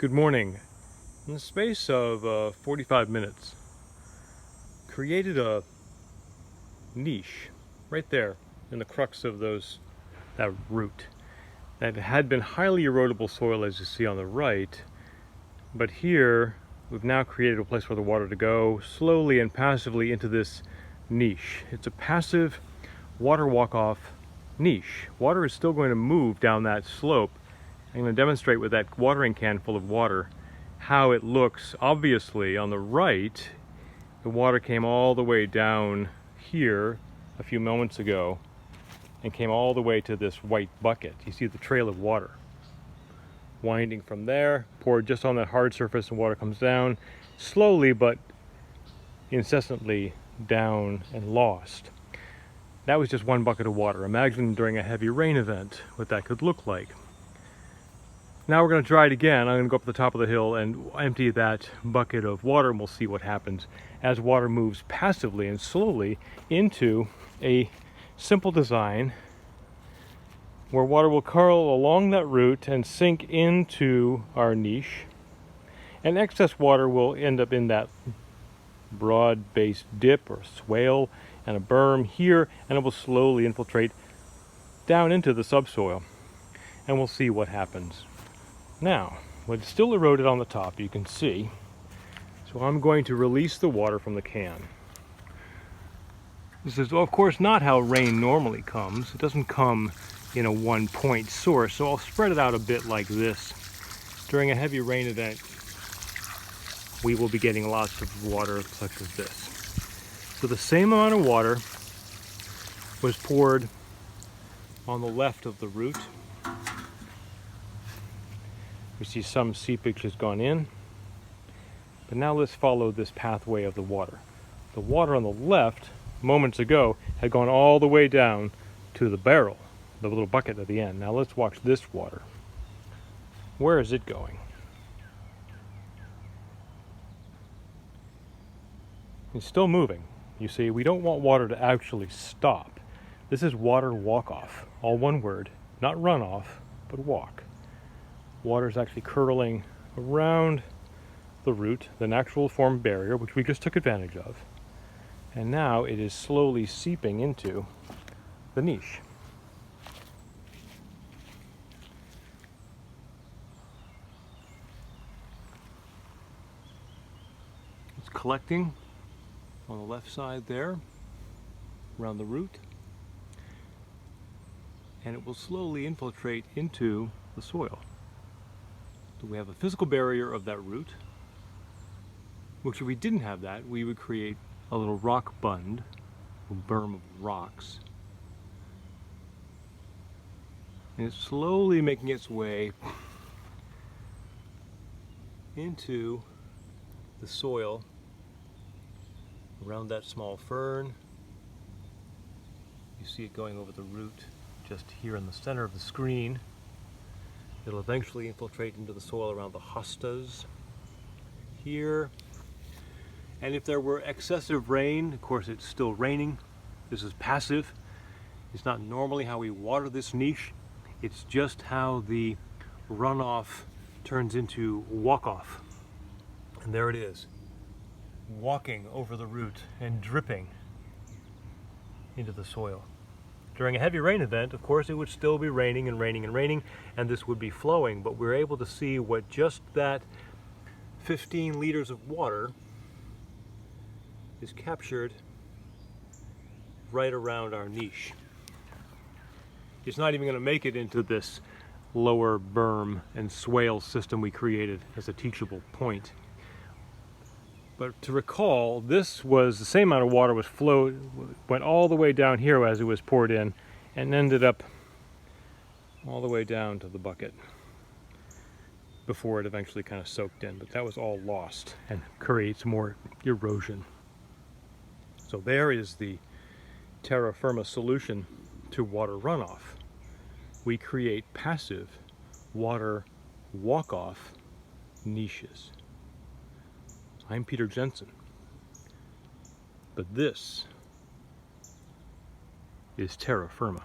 Good morning. In the space of 45 minutes, created a niche right there in the crux of that root that had been highly erodible soil, as you see on the right, but here we've now created a place for the water to go slowly and passively into this niche. It's a passive water walk-off niche. Water is still going to move down that slope. I'm going to demonstrate with that watering can full of water how it looks. Obviously, on the right, the water came all the way down here a few moments ago and came all the way to this white bucket. You see the trail of water winding from there, poured just on that hard surface, and water comes down slowly but incessantly down and lost. That was just one bucket of water. Imagine during a heavy rain event what that could look like. Now we're going to try it again. I'm going to go up to the top of the hill and empty that bucket of water, and we'll see what happens as water moves passively and slowly into a simple design where water will curl along that root and sink into our niche, and excess water will end up in that broad-based dip or swale and a berm here, and it will slowly infiltrate down into the subsoil, and we'll see what happens. Now, it's still eroded on the top, you can see, so I'm going to release the water from the can. This is, of course, not how rain normally comes. It doesn't come in a one-point source, so I'll spread it out a bit like this. During a heavy rain event, we will be getting lots of water such as this. So the same amount of water was poured on the left of the root. We see some seepage has gone in, but now let's follow this pathway of the water. The water on the left, moments ago, had gone all the way down to the barrel, the little bucket at the end. Now let's watch this water. Where is it going? It's still moving. You see, we don't want water to actually stop. This is water walk-off, all one word, not runoff, but walk. Water is actually curling around the root, the natural form barrier, which we just took advantage of. And now it is slowly seeping into the niche. It's collecting on the left side there, around the root. And it will slowly infiltrate into the soil. So we have a physical barrier of that root, which if we didn't have that, we would create a little rock bund, a berm of rocks. And it's slowly making its way into the soil around that small fern. You see it going over the root just here in the center of the screen. It'll eventually infiltrate into the soil around the hostas here. And if there were excessive rain, of course it's still raining. This is passive. It's not normally how we water this niche. It's just how the runoff turns into walk-off. And there it is, walking over the root and dripping into the soil. During a heavy rain event, of course, it would still be raining and raining and raining, and this would be flowing, but we're able to see what just that 15 liters of water is captured right around our niche. It's not even going to make it into this lower berm and swale system we created as a teachable point. But to recall, this was the same amount of water went all the way down here as it was poured in, and ended up all the way down to the bucket before it eventually kind of soaked in. But that was all lost and creates more erosion. So there is the Terra Firma solution to water runoff. We create passive water walk-off niches. I'm Peter Jensen, but this is Terra Firma.